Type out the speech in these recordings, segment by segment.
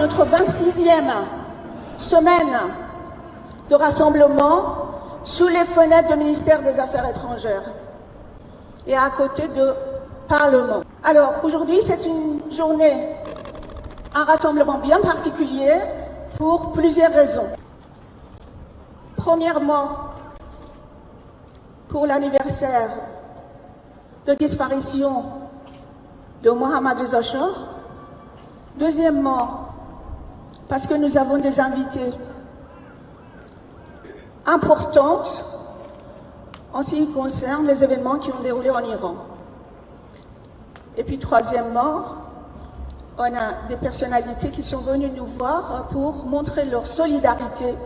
notre 26e semaine de rassemblement sous les fenêtres du ministère des Affaires étrangères et à côté du Parlement. Alors, aujourd'hui, c'est une journée, un rassemblement bien particulier pour plusieurs raisons. Premièrement, pour l'anniversaire de disparition de Mohamed Reza Shah. Deuxièmement, parce que nous avons des invités importantes en ce qui concerne les événements qui ont déroulé en Iran. Et puis troisièmement, on a des personnalités qui sont venues nous voir pour montrer leur solidarité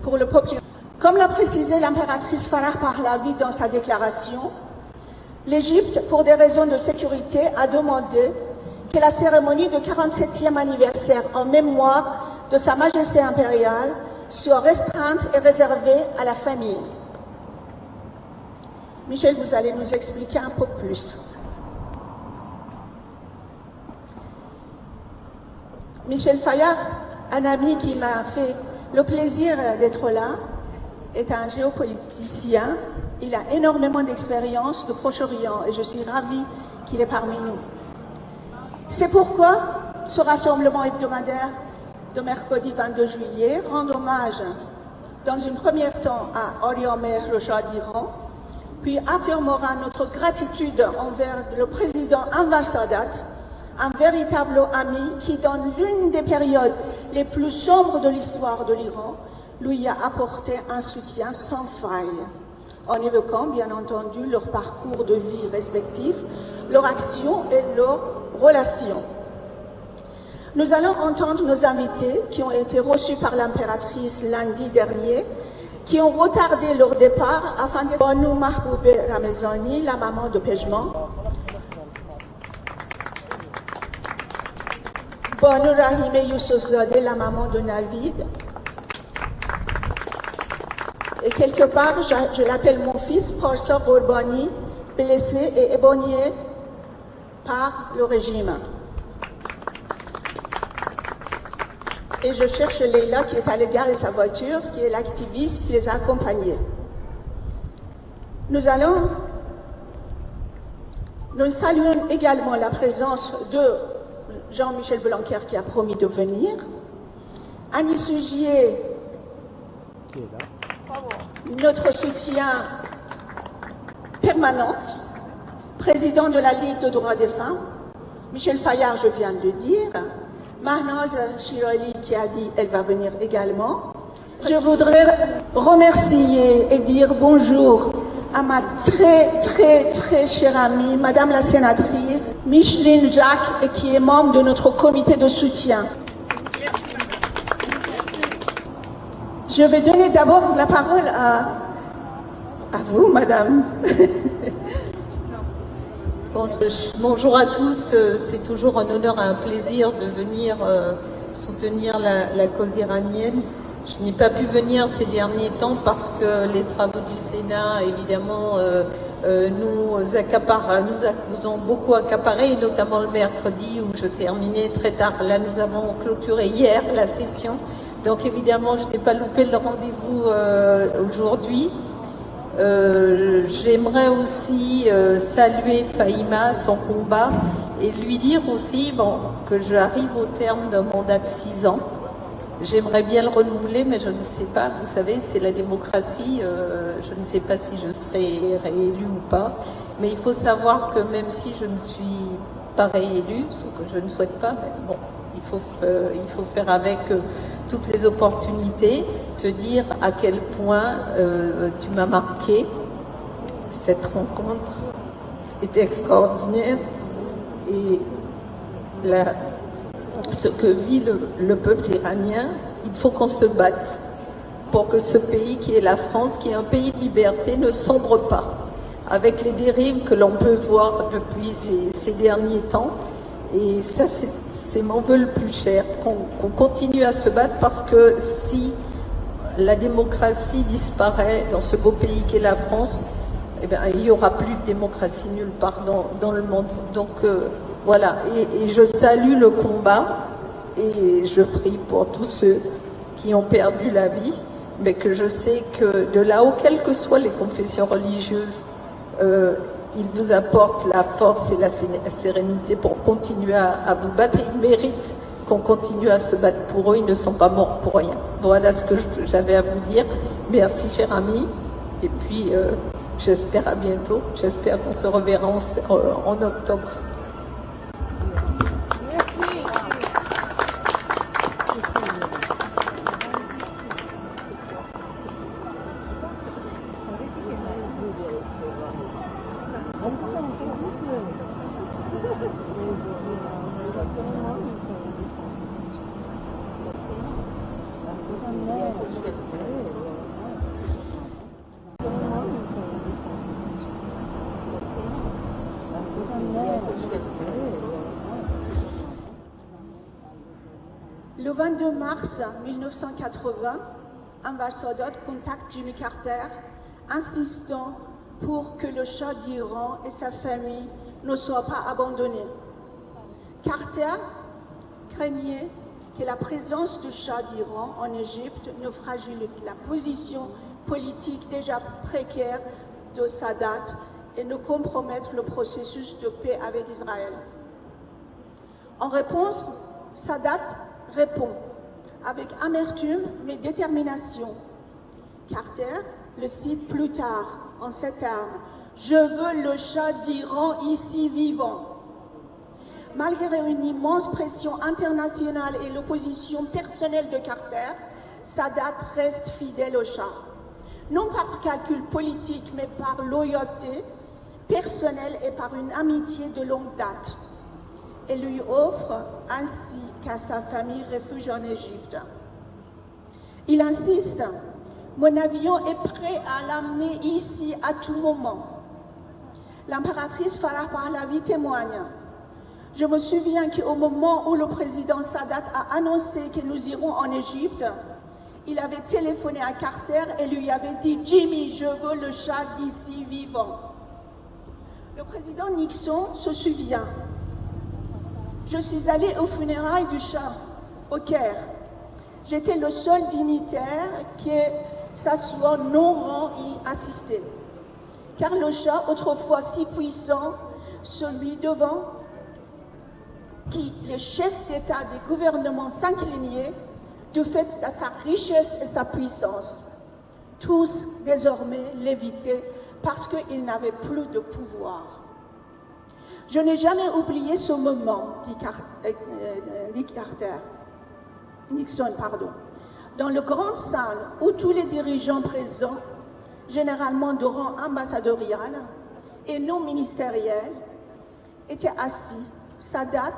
pour le peuple. Comme l'a précisé l'impératrice Farah Pahlavi dans sa déclaration, l'Égypte, pour des raisons de sécurité, a demandé que la cérémonie de 47e anniversaire en mémoire de Sa Majesté impériale soit restreinte et réservée à la famille. Michel, vous allez nous expliquer un peu plus. Michel Fayard, un ami qui m'a fait le plaisir d'être là, est un géopoliticien. Il a énormément d'expérience de Proche-Orient et je suis ravie qu'il est parmi nous. C'est pourquoi ce rassemblement hebdomadaire de mercredi 22 juillet rend hommage dans un premier temps à Oriamer, le Shah d'Iran, puis affirmera notre gratitude envers le président Anwar Sadat, un véritable ami qui, dans l'une des périodes les plus sombres de l'histoire de l'Iran, lui a apporté un soutien sans faille, en évoquant bien entendu leur parcours de vie respectifs, leur action et leurs relations. Nous allons entendre nos invités qui ont été reçus par l'impératrice lundi dernier, qui ont retardé leur départ afin de Banou Mahboube Ramezani, la maman de Pejman, Banou Rahime Youssoufzadeh, la maman de Navid, et quelque part, je l'appelle mon fils, Parsa Gourbani, blessé et éborgné par le régime. Et je cherche Leila qui est à l'égard de sa voiture, qui est l'activiste qui les a accompagnés. Nous saluons également la présence de Jean-Michel Blanquer qui a promis de venir, Annie Sugier, notre soutien permanent, président de la Ligue de droits des femmes, Michel Fayard, je viens de le dire, Mahnaz Shirali qui a dit qu'elle va venir également. Je voudrais remercier et dire bonjour à ma très chère amie, Madame la sénatrice, Micheline Jacques, et qui est membre de notre comité de soutien. Je vais donner d'abord la parole à vous, Madame. Bonjour à tous, c'est toujours un honneur et un plaisir de venir soutenir la cause iranienne. Je n'ai pas pu venir ces derniers temps parce que les travaux du Sénat, évidemment, nous ont beaucoup accaparé, et notamment le mercredi où je terminais très tard. Là, nous avons clôturé hier la session, donc évidemment, je n'ai pas loupé le rendez-vous aujourd'hui. J'aimerais aussi saluer Fahima, son combat, et lui dire aussi que j'arrive au terme d'un mandat de 6 ans. J'aimerais bien le renouveler, mais je ne sais pas. Vous savez, c'est la démocratie. Je ne sais pas si je serai réélue ou pas. Mais il faut savoir que même si je ne suis pas réélue, ce que je ne souhaite pas, mais bon, il faut faire avec toutes les opportunités, te dire à quel point tu m'as marqué. Cette rencontre était extraordinaire et ce que vit le peuple iranien, il faut qu'on se batte pour que ce pays qui est la France, qui est un pays de liberté, ne sombre pas avec les dérives que l'on peut voir depuis ces derniers temps. Et ça, c'est mon vœu le plus cher, qu'on continue à se battre, parce que si la démocratie disparaît dans ce beau pays qu'est la France, eh bien, il n'y aura plus de démocratie nulle part dans le monde. Donc voilà, et je salue le combat et je prie pour tous ceux qui ont perdu la vie, mais que je sais que de là-haut, quelles que soient les confessions religieuses, ils vous apportent la force et la sérénité pour continuer à vous battre. Ils méritent qu'on continue à se battre pour eux, ils ne sont pas morts pour rien. Voilà ce que j'avais à vous dire. Merci, cher ami. Et puis, j'espère à bientôt. J'espère qu'on se reverra en octobre. Le 22 mars 1980, Anwar Sadat contacte Jimmy Carter, insistant pour que le Shah d'Iran et sa famille ne soient pas abandonnés. Carter craignait que la présence du Shah d'Iran en Égypte ne fragilise la position politique déjà précaire de Sadat et ne compromette le processus de paix avec Israël. En réponse, Sadat répond avec amertume mais détermination. Carter le cite plus tard en ces termes: « Je veux le Shah d'Iran ici vivant ». Malgré une immense pression internationale et l'opposition personnelle de Carter, Sadat reste fidèle au Shah. Non par calcul politique, mais par loyauté personnelle et par une amitié de longue date. Et lui offre ainsi qu'à sa famille refuge en Égypte. Il insiste: « Mon avion est prêt à l'amener ici à tout moment ». L'impératrice Farah Pahlavi témoigne: « Je me souviens qu'au moment où le président Sadat a annoncé que nous irons en Égypte, il avait téléphoné à Carter et lui avait dit « Jimmy, je veux le Shah d'ici vivant ». Le président Nixon se souvient: « Je suis allé aux funérailles du Shah, au Caire. J'étais le seul dignitaire qui s'assoit non rang y assister. Car le Shah, autrefois si puissant, celui devant qui les chefs d'État des gouvernements s'inclinaient du fait de sa richesse et sa puissance. Tous, désormais, l'évitaient parce qu'ils n'avaient plus de pouvoir. Je n'ai jamais oublié ce moment, dit Nixon. Dans le grand salle où tous les dirigeants présents, généralement de rang ambassadorial et non ministériel, étaient assis, Sadat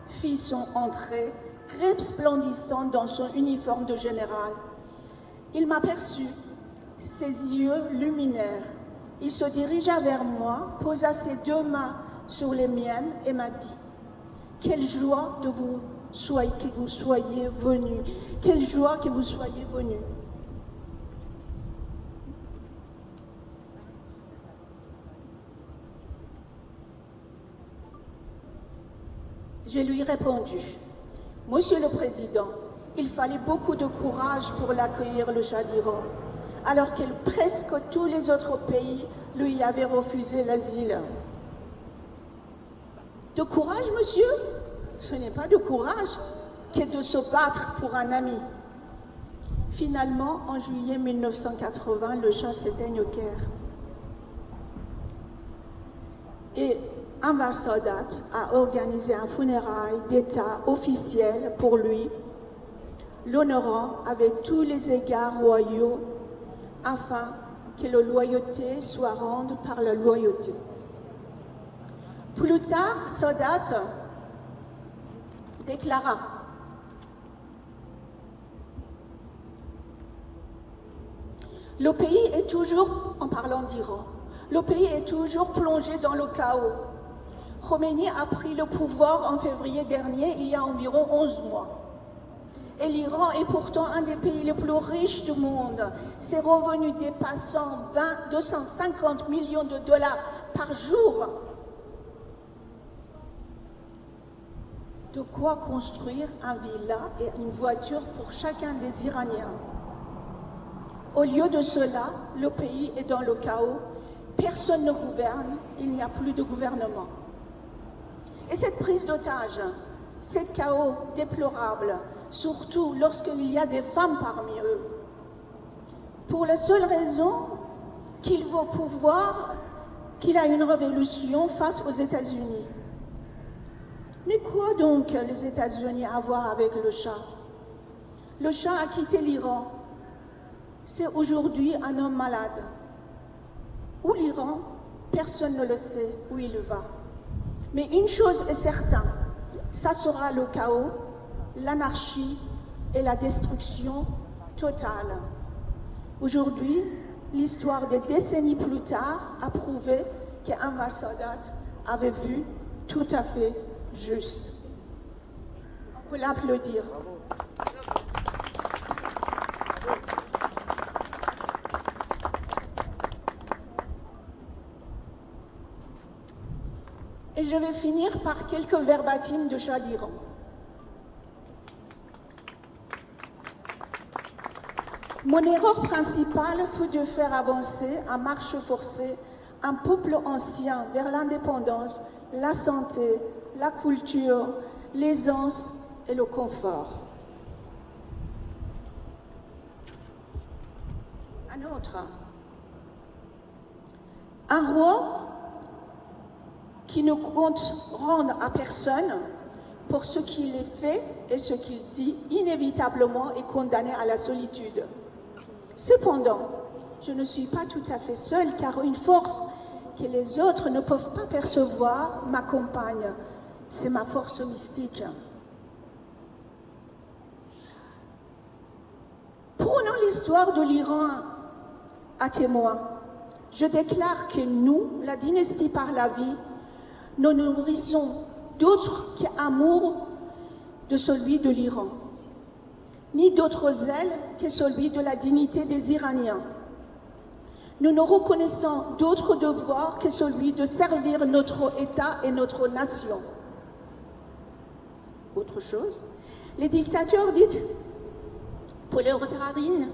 fit son entrée, resplendissant dans son uniforme de général. Il m'aperçut, ses yeux luminèrent. Il se dirigea vers moi, posa ses deux mains sur les miennes et m'a dit: « Quelle joie que vous soyez venu. Quelle joie que vous soyez venu. » Je lui répondu: « Monsieur le Président, il fallait beaucoup de courage pour l'accueillir le Shah d'Iran, alors que presque tous les autres pays lui avaient refusé l'asile. » De courage, monsieur? Ce n'est pas de courage que de se battre pour un ami. Finalement, en juillet 1980, le Shah s'éteigne au Caire. Et Anwar Sadat a organisé un funérail d'État officiel pour lui, l'honorant avec tous les égards royaux, afin que la loyauté soit rendue par la loyauté. Plus tard, Sadat déclara: « Le pays est toujours, en parlant d'Iran, le pays est toujours plongé dans le chaos. Khomeini a pris le pouvoir en février dernier, il y a environ 11 mois. Et l'Iran est pourtant un des pays les plus riches du monde, ses revenus dépassant 250 millions de dollars par jour. de quoi construire un villa et une voiture pour chacun des Iraniens. Au lieu de cela, le pays est dans le chaos, personne ne gouverne, il n'y a plus de gouvernement. Et cette prise d'otage, ce chaos déplorable, surtout lorsqu'il y a des femmes parmi eux, pour la seule raison qu'il veut pouvoir, qu'il a une révolution face aux États-Unis. Mais quoi donc les États-Unis à voir avec le Shah? Le Shah a quitté l'Iran. C'est aujourd'hui un homme malade. Où l'Iran? Personne ne le sait où il va. Mais une chose est certaine, ça sera le chaos, l'anarchie et la destruction totale. Aujourd'hui, l'histoire des décennies plus tard a prouvé qu'Anwar Sadat avait vu tout à fait juste. On peut l'applaudir. Et je vais finir par quelques verbatims de Shah d'Iran. Mon erreur principale fut de faire avancer à marche forcée un peuple ancien vers l'indépendance, la santé, la culture, l'aisance et le confort. Un autre. Un roi qui ne compte rendre à personne pour ce qu'il est fait et ce qu'il dit, inévitablement est condamné à la solitude. Cependant, je ne suis pas tout à fait seule, car une force que les autres ne peuvent pas percevoir m'accompagne. C'est ma force mystique. Prenons l'histoire de l'Iran à témoin. Je déclare que nous, la dynastie par la vie, nous nourrissons d'autres qu'amour de celui de l'Iran, ni d'autres zèles que celui de la dignité des Iraniens. Nous ne reconnaissons d'autres devoirs que celui de servir notre État et notre nation. Autre chose, les dictateurs dits prolétariens,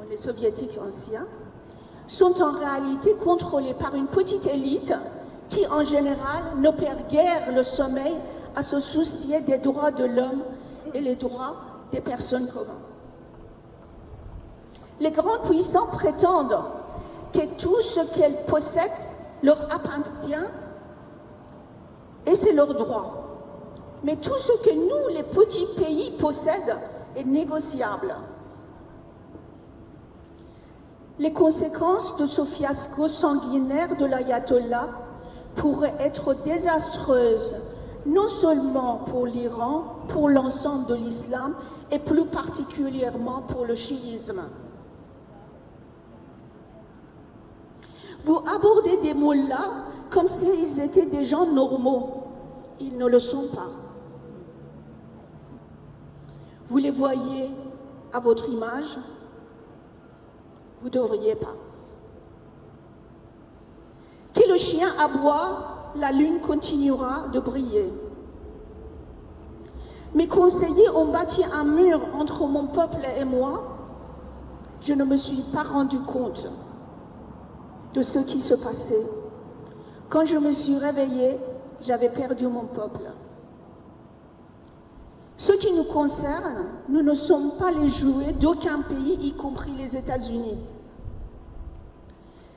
les soviétiques anciens, sont en réalité contrôlés par une petite élite qui, en général, ne perd guère le sommeil à se soucier des droits de l'homme et les droits des personnes communes. Les grands puissants prétendent que tout ce qu'elles possèdent leur appartient et c'est leur droit. Mais tout ce que nous, les petits pays, possèdent est négociable. Les conséquences de ce fiasco sanguinaire de l'ayatollah pourraient être désastreuses, non seulement pour l'Iran, pour l'ensemble de l'islam et plus particulièrement pour le chiisme. Vous abordez des mots-là comme s'ils étaient des gens normaux. Ils ne le sont pas. Vous les voyez à votre image, vous ne devriez pas. Que le chien aboie, la lune continuera de briller. Mes conseillers ont bâti un mur entre mon peuple et moi. Je ne me suis pas rendu compte de ce qui se passait. Quand je me suis réveillée, j'avais perdu mon peuple. Ce qui nous concerne, nous ne sommes pas les jouets d'aucun pays, y compris les États-Unis.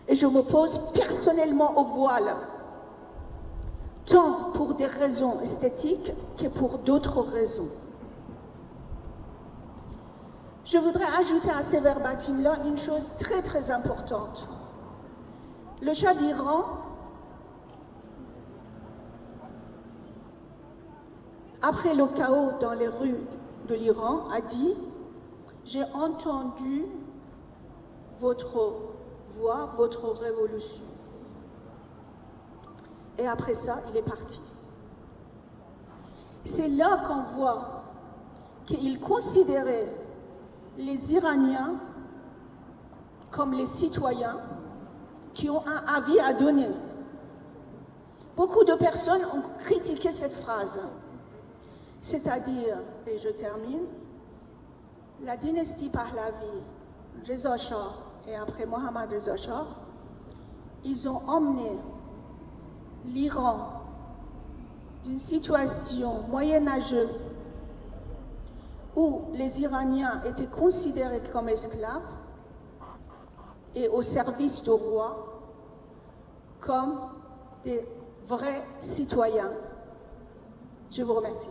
Et je m'oppose personnellement au voile, tant pour des raisons esthétiques que pour d'autres raisons. Je voudrais ajouter à ces verbatims-là une chose très très importante. Le Shah d'Iran, après le chaos dans les rues de l'Iran, a dit « J'ai entendu votre voix, votre révolution. » Et après ça, il est parti. C'est là qu'on voit qu'il considérait les Iraniens comme les citoyens qui ont un avis à donner. Beaucoup de personnes ont critiqué cette phrase, c'est-à-dire, et je termine, la dynastie Pahlavi, Reza Shah et après Mohammad Reza Shah, ils ont emmené l'Iran d'une situation moyenâgeuse où les Iraniens étaient considérés comme esclaves et au service du roi comme des vrais citoyens. Je vous remercie.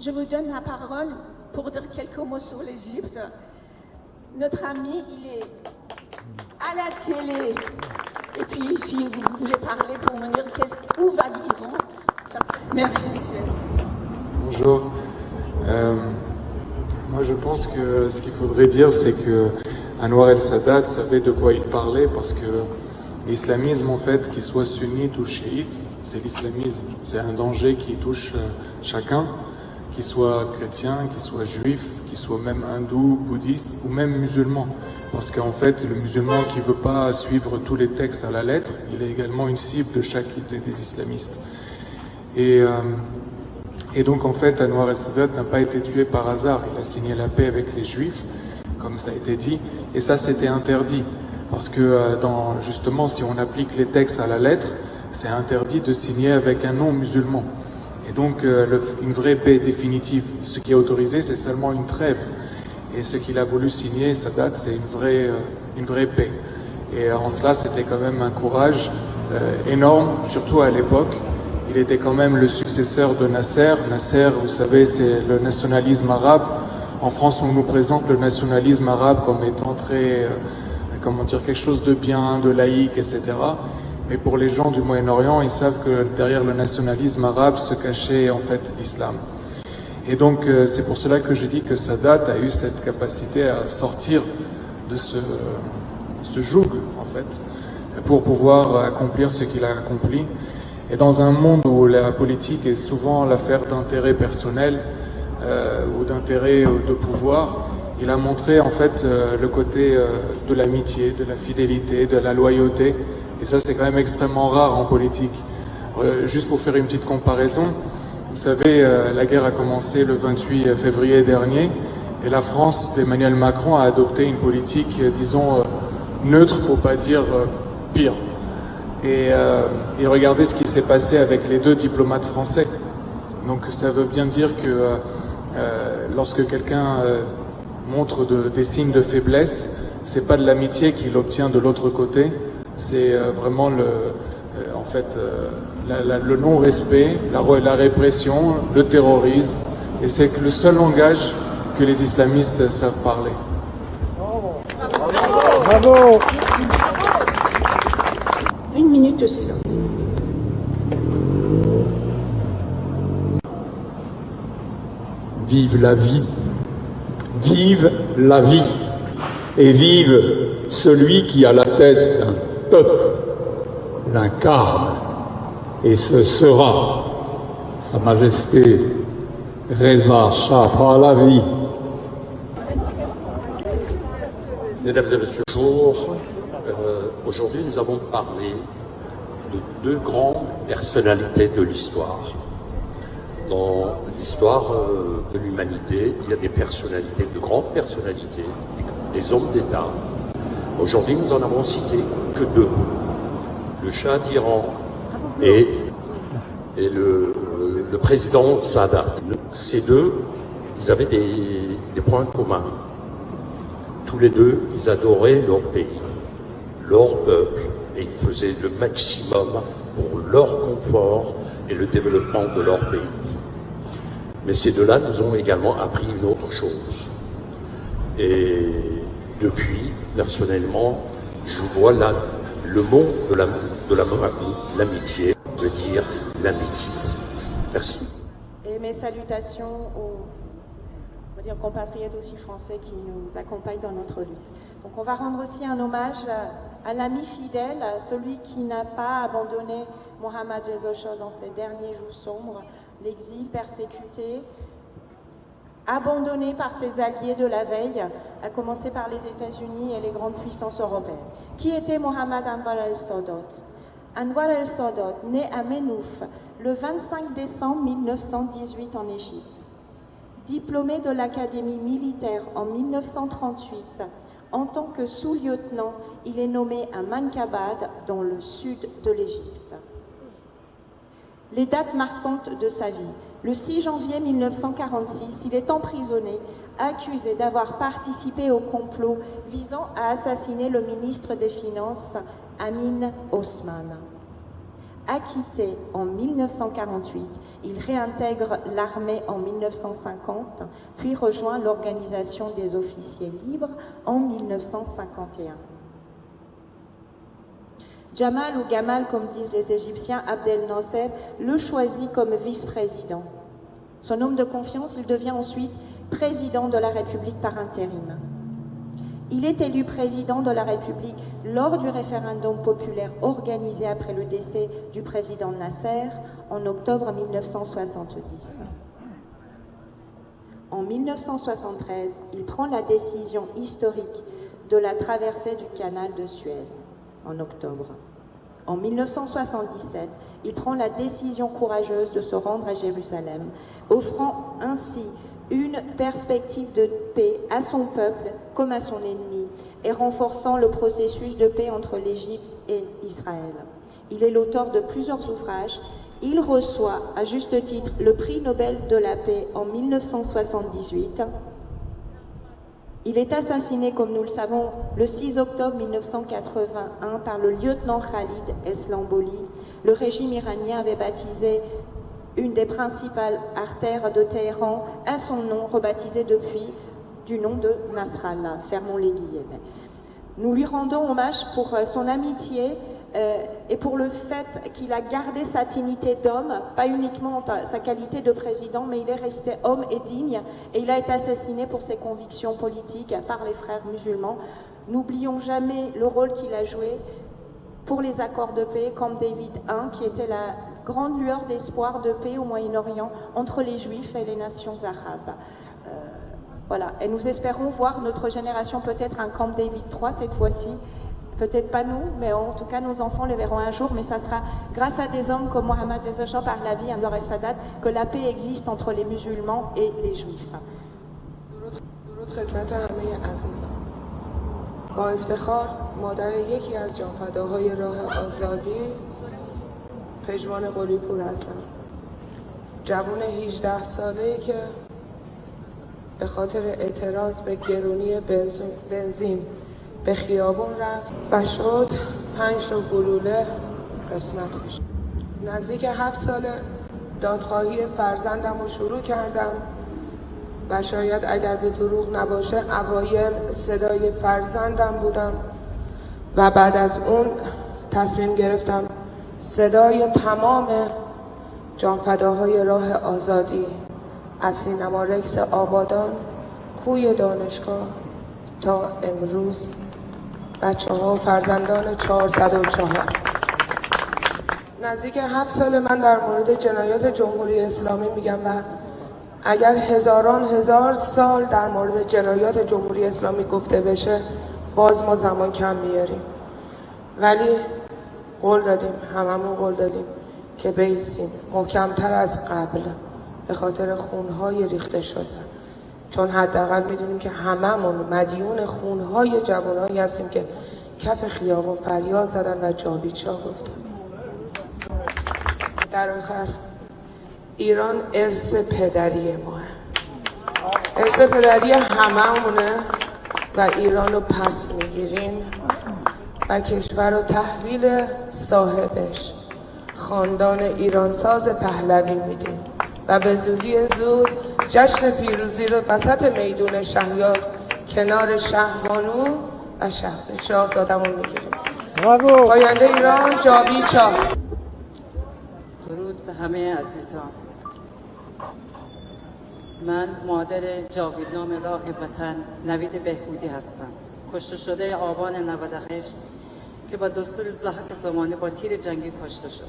Je vous donne la parole pour dire quelques mots sur l'Égypte. Notre ami, il est à la télé. Et puis, si vous voulez parler pour me dire où va l'Iran, merci, Michel. Bonjour. Moi, je pense que ce qu'il faudrait dire, c'est que Anwar el-Sadat savait de quoi il parlait, parce que l'islamisme, en fait, qu'il soit sunnite ou chiite, c'est l'islamisme. C'est un danger qui touche chacun, qu'il soit chrétien, qu'il soit juif, qu'il soit même hindou, bouddhiste ou même musulman. Parce qu'en fait, le musulman qui ne veut pas suivre tous les textes à la lettre, il est également une cible de chaque des islamistes. Et donc, en fait, Anwar el-Sadat n'a pas été tué par hasard. Il a signé la paix avec les Juifs, comme ça a été dit, et ça, c'était interdit. Parce que, justement, si on applique les textes à la lettre, c'est interdit de signer avec un non-musulman. Et donc, une vraie paix définitive. Ce qui est autorisé, c'est seulement une trêve. Et ce qu'il a voulu signer, Sadat, c'est une vraie paix. Et en cela, c'était quand même un courage énorme, surtout à l'époque. Il était quand même le successeur de Nasser. Nasser, vous savez, c'est le nationalisme arabe. En France, on nous présente le nationalisme arabe comme étant très, quelque chose de bien, de laïque, etc. Mais pour les gens du Moyen-Orient, ils savent que derrière le nationalisme arabe se cachait en fait l'islam. Et donc, c'est pour cela que je dis que Sadat a eu cette capacité à sortir de ce joug, en fait, pour pouvoir accomplir ce qu'il a accompli. Et dans un monde où la politique est souvent l'affaire d'intérêts personnels ou d'intérêts de pouvoir, il a montré en fait le côté de l'amitié, de la fidélité, de la loyauté. Et ça, c'est quand même extrêmement rare en politique. Juste pour faire une petite comparaison, vous savez, la guerre a commencé le 28 février dernier et la France d'Emmanuel Macron a adopté une politique, disons, neutre pour pas dire pire. Et regardez ce qui s'est passé avec les deux diplomates français. Donc ça veut bien dire que lorsque quelqu'un montre des signes de faiblesse, c'est pas de l'amitié qu'il obtient de l'autre côté, c'est vraiment le non-respect, la répression, le terrorisme, et c'est le seul langage que les islamistes savent parler. Bravo. Une minute de silence. Vive la vie, vive la vie, et vive celui qui à la tête d'un peuple l'incarne, et ce sera Sa Majesté Reza Shah Pahlavi. Mesdames et messieurs, bonjour. Aujourd'hui, nous avons parlé de deux grandes personnalités de l'histoire. Dans l'histoire de l'humanité, il y a des personnalités, de grandes personnalités, des hommes d'État. Aujourd'hui, nous en avons cité que deux. Le Shah d'Iran et le président Sadat. Ces deux, ils avaient des points communs. Tous les deux, ils adoraient leur pays, leur peuple, et ils faisaient le maximum pour leur confort et le développement de leur pays. Mais ces deux-là nous ont également appris une autre chose. Et depuis, personnellement, je vois là le mot de l'amitié veut dire l'amitié. Merci. Et mes salutations aux compatriotes aussi français qui nous accompagnent dans notre lutte. Donc on va rendre aussi un hommage à l'ami fidèle, à celui qui n'a pas abandonné Mohammad Reza Shah dans ses derniers jours sombres, l'exil, persécuté, abandonné par ses alliés de la veille, à commencer par les États-Unis et les grandes puissances européennes. Qui était Mohammad Anwar el-Sadat? Anwar el-Sadat, né à Ménouf le 25 décembre 1918 en Égypte. Diplômé de l'Académie militaire en 1938, en tant que sous-lieutenant, il est nommé à Manqabad, dans le sud de l'Égypte. Les dates marquantes de sa vie. Le 6 janvier 1946, il est emprisonné, accusé d'avoir participé au complot visant à assassiner le ministre des Finances, Amin Osman. Acquitté en 1948, il réintègre l'armée en 1950, puis rejoint l'Organisation des officiers libres en 1951. Jamal ou Gamal, comme disent les Égyptiens, Abdel Nasser, le choisit comme vice-président. Son homme de confiance, il devient ensuite président de la République par intérim. Il est élu président de la République lors du référendum populaire organisé après le décès du président Nasser en octobre 1970. En 1973, il prend la décision historique de la traversée du canal de Suez en octobre. En 1977, il prend la décision courageuse de se rendre à Jérusalem, offrant ainsi une perspective de paix à son peuple comme à son ennemi et renforçant le processus de paix entre l'Égypte et Israël. Il est l'auteur de plusieurs ouvrages. Il reçoit, à juste titre, le prix Nobel de la paix en 1978. Il est assassiné, comme nous le savons, le 6 octobre 1981 par le lieutenant Khalid Eslamboli. Le régime iranien avait baptisé une des principales artères de Téhéran à son nom, rebaptisée depuis du nom de Nasrallah. Fermons les guillemets. Nous lui rendons hommage pour son amitié et pour le fait qu'il a gardé sa dignité d'homme, pas uniquement sa qualité de président, mais il est resté homme et digne, et il a été assassiné pour ses convictions politiques par les frères musulmans. N'oublions jamais le rôle qu'il a joué pour les accords de paix, Camp David I, qui était la grande lueur d'espoir de paix au Moyen-Orient entre les Juifs et les nations arabes. Voilà, et nous espérons voir notre génération peut-être un Camp David III cette fois-ci. Peut-être pas nous, mais en tout cas nos enfants le verront un jour, mais ça sera grâce à des hommes comme Mohammad Reza Shah Pahlavi, Anwar el-Sadat, que la paix existe entre les musulmans et les juifs. درود خدمت همه عزیزان. با افتخار مادر یکی از جانفداهای راه آزادی پژمان قلی پور هستم. جوان 18 ساله‌ای که به خاطر اعتراض به گرونی بنزین به خیابون رفت و شد 5 تا گلوله قسمتش. نزدیک 7 سال دادخواهی فرزندم رو شروع کردم و شاید اگر به دروغ نباشه اوایل صدای فرزندم بودم و بعد از اون تصمیم گرفتم صدای تمام جانفداهای راه آزادی از سینما رکس آبادان، کوی دانشگاه تا امروز بچه‌ها فرزندان 404. نزدیک 7 سال من در مورد جنایات جمهوری اسلامی میگم و اگر هزاران هزار سال در مورد جنایات جمهوری اسلامی گفته بشه باز ما زمان کم میاریم، ولی قول دادیم، هممون قول دادیم که بایستیم محکمتر از قبل به خاطر خونهای ریخته شده، چون حداقل میدونیم که هممون مدیون خونهای جوانایی هستیم که کف خیابون فریاد زدن و جابیچا گفتن. در آخر ایران ارث پدری ماه، ارث پدری هممونه و ایران رو پس میگیریم و کشور رو تحویل صاحبش خاندان ایرانساز پهلوی میدیم و به زودی زود جشن پیروزی رو وسط میدون شهیار کنار شهبانو و شاهزاده‌مون میگیریم. پاینده ایران جاویچا. درود به همه عزیزان. من مادر جاویدنام راه وطن نوید بهبودی هستم، کشته شده آبان 98 که با دستور ضحاک زمانی با تیر جنگی کشته شد.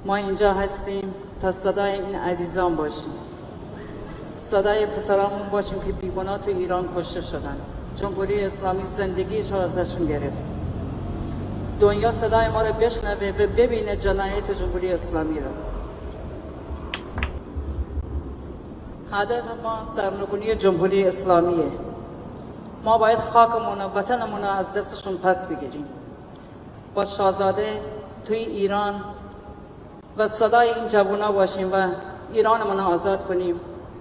ما اینجا هستیم تا صدای این عزیزان باشیم. صدای پسرامون باشیم که بیگناه تو ایران کشته شدن. جمهوری اسلامی زندگیش رو ازشون گرفت. دنیا صدای ما رو بشنوه و ببینه جنایت جمهوری اسلامی رو. هدف ما سرنگونی جمهوری اسلامیه. ما باید خاکمون و وطنمون رو از دستشون پس بگیریم. با شاهزاده توی ایران و صدای این جوونا باشیم و ایرانمون رو آزاد کنیم.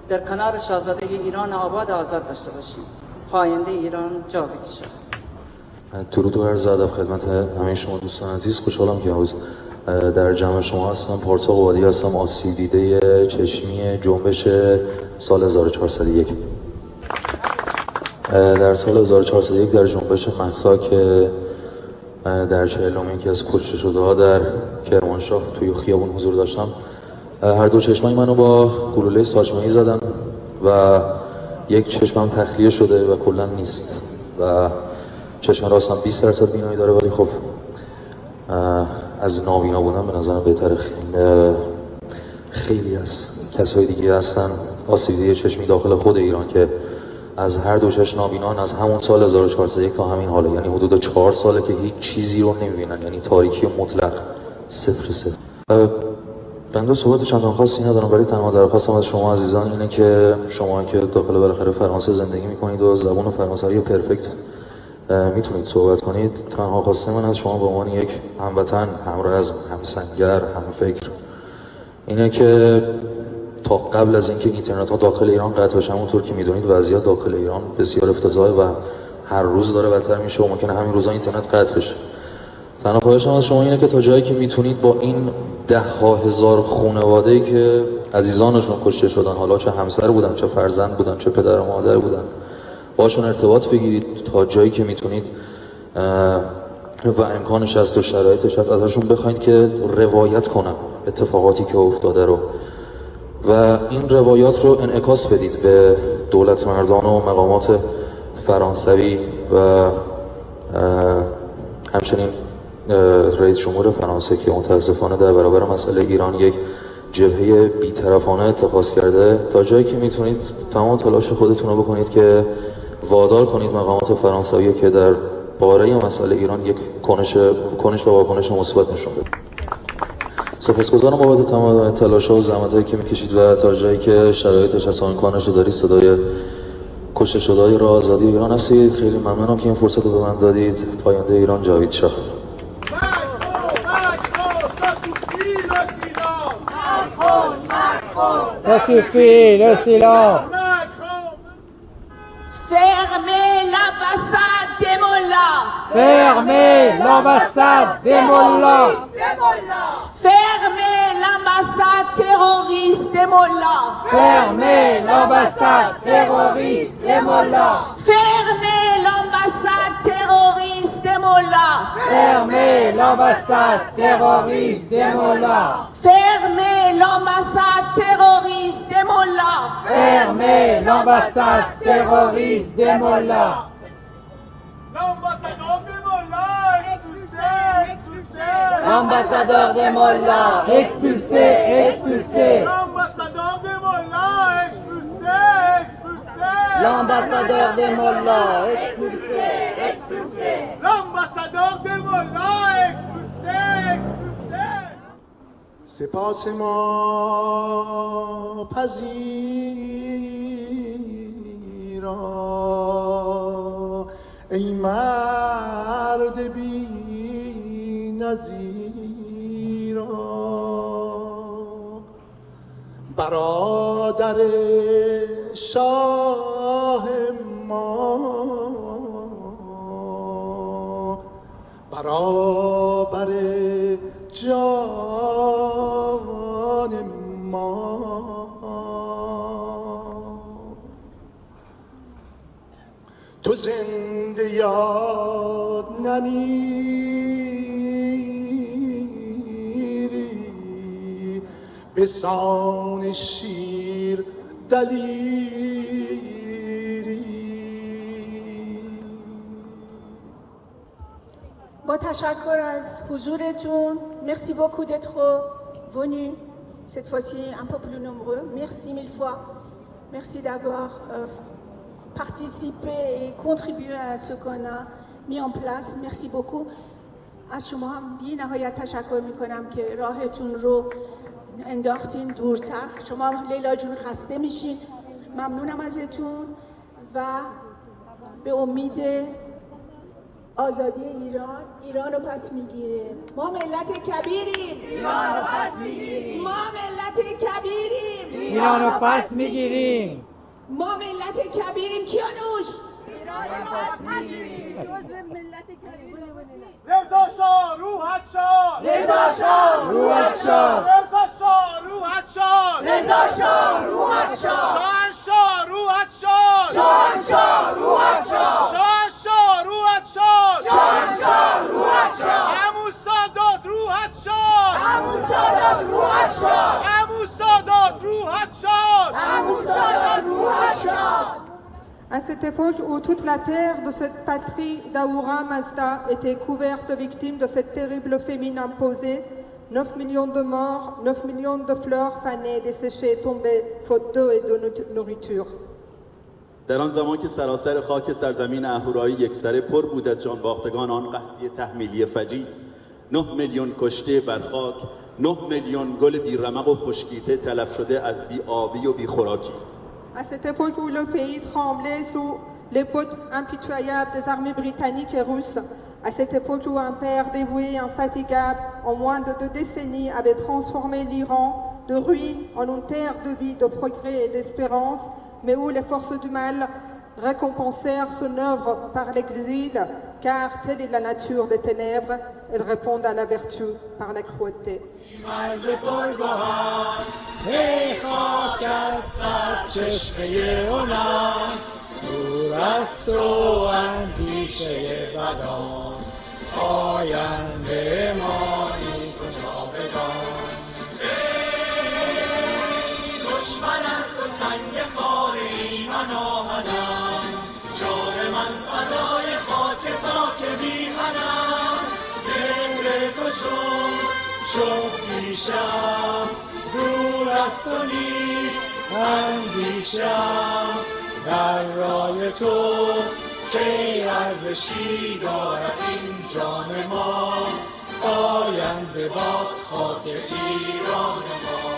در کنار شاهزاده ایران آباد آزاد داشته باشیم. پاینده ایران جاوید شد. درود و عرض ادب خدمت همه شما دوستان عزیز. خوشحالم که امروز در جمع شما هستم. پارسا قوادی هستم، آسیب دیده چشمی جنبش سال 1401. در سال 1401 در جنبش مهسا که در 40 یکی از کشته شده ها در کرمانشاه توی خیابون حضور داشتم، هر دو چشمای منو با گلوله ساچمه‌ای زدن و یک چشمم تخلیه شده و کلا نیست و چشم راستم 20% بینایی داره، ولی خب از نابینا بودن به نظرم بهتره. خیلی از کسای دیگه هستن آسیب دیده چشمی داخل خود ایران که از هر دو چشم نابینان از همون سال 1401 تا همین حاله، یعنی حدود 4 ساله که هیچ چیزی رو نمیبینن، یعنی تاریکی مطلق، صفر. بنده صحبت چندان خاصی ندارم، ولی تنها درخواستم از شما عزیزان اینه که شما که داخل بالاخره فرانسه زندگی میکنید و زبان فرانسوی پرفکت میتونید صحبت کنید، تنها خواسته من از شما به عنوان یک هموطن، همرزم، همسنگر، همفکر اینه که تا قبل از اینکه اینترنت ها داخل ایران قطع بشه، همونطور که میدونید وضعیت داخل ایران بسیار افتضاحه و هر روز داره بدتر میشه و ممکنه همین روزا اینترنت قطع بشه. تنها خواهشم از شما اینه که تا جایی که میتونید با این 10,000 خانواده‌ای که عزیزانشون کشته شدن، حالا چه همسر بودن، چه فرزند بودن، چه پدر و مادر بودن، باشون ارتباط بگیرید تا جایی که میتونید و امکانش هست و شرایطش هست ازشون بخواید که روایت کنن اتفاقاتی که افتاده رو و این روایات رو انعکاس بدید به دولت مردان و مقامات فرانسوی و همچنین رئیس جمهور فرانسه که متاسفانه در برابر مسئله ایران یک جبهه بی‌طرفانه اتخاذ کرده. تا جایی که میتونید تمام تلاش خودتون رو بکنید که وادار کنید مقامات فرانسوی که در باره مسئله ایران یک کنش و واکنش مثبت نشون بده. سپاسگزارم بابت تمام تلاش‌ها و زحمت‌هایی که میکشید و تا جایی که شرایطش هست و امکانش رو دارید صدای کشته شده‌های راه آزادی ایران هستید. خیلی ممنونم که این فرصت رو به من دادید. پاینده ایران جاوید شاه. Ça suffit, le silence. Fermez l'ambassade des Mollahs. Fermez l'ambassade des Mollahs. Fermez l'ambassade terroriste des Mollahs. Fermez l'ambassade terroriste des Mollahs. Fermez l'ambassade terroriste des Mollahs. Fermez l'ambassade terroriste des Mollahs. Fermez l'ambassade terroriste des Mollahs. Fermez l'ambassade terroriste des Mollahs. L'ambassadeur des Mollahs, expulsé. L'ambassadeur des Mollahs, expulsé, expulsé. L'ambassadeur des Mollahs, expulsé. L'ambassadeur des Mollahs, expulsé, expulsé. سپاسمان پذیرا ای مرد بی نظیرا، برادر شاه ما، برابر جان ما. تو زنده یاد نمیری، به سان شیر دلیری. با تشکر از حضورتون. Merci beaucoup d'être venus. Cette fois-ci un peu plus nombreux. Merci mille fois. Merci d'avoir participé et contribué à ce qu'on a mis en place. Merci beaucoup. از شما هم بی نهایت تشکر میکنم که راهتون رو انداختین دورتر. شما لیلا جون خسته میشین. ممنونم ازتون و به امید آزادی ایران رو پس میگیره. ما ملت کبیریم. ایران رو پس میگیریم. ما ملت کبیریم. ایران رو پس میگیریم. ما ملت کبیریم. کیانوش ایران رو پس میگیریم. رضا شاه روحت شاد. رضا شاه روحت شاد. رضا شاه روحت شاد. رضا شاه روحت شاد. شاهنشاه روحت شاد. شاهنشاه روحت شاد. شاهنشاه روحت شاد. شاهنشاه روحت شاد. عمو سادات روحت شاد. عمو سادات روحت شاد. عمو سادات روحت شاد. عمو سادات روحت شاد. À cette époque où toute la terre de cette patrie d'Ahura Mazda était couverte de victimes de cette terrible famine imposée, 9 millions de morts, 9 millions de fleurs fanées, desséchées, tombées, faute d'eau et de nourriture. در آن زمان که سراسر خاک سرزمین اهورایی یکسره پر بود از جانباختگان آن قحطی تحمیلی فجیع، 9 میلیون کشته بر خاک، 9 میلیون گل بیرمق و خشکیده تلف شده از بی‌آبی و بی‌خوراکی. À cette époque où le pays tremblait sous les bottes impitoyables des armées britanniques et russes, à cette époque où un père dévoué et infatigable, en moins de 2 décennies, avait transformé l'Iran de ruine en une terre de vie, de progrès et d'espérance, mais où les forces du mal récompensèrent son œuvre par l'exil, car telle est la nature des ténèbres, elles répondent à la vertu par la cruauté. مرز پرگوهر ای خاک از سرچشمه هنر دور از تو اندیشه بدان آینده مانی کجا بدان ای دشمنان تو سنگ خار ایمن آهنم جان من فدای خاک پاک میهنم دل تو شد پیشم دور از تو نیست اندیشم در راه تو که ارزشی دارد این جان ما آینده باد خاک ایران ما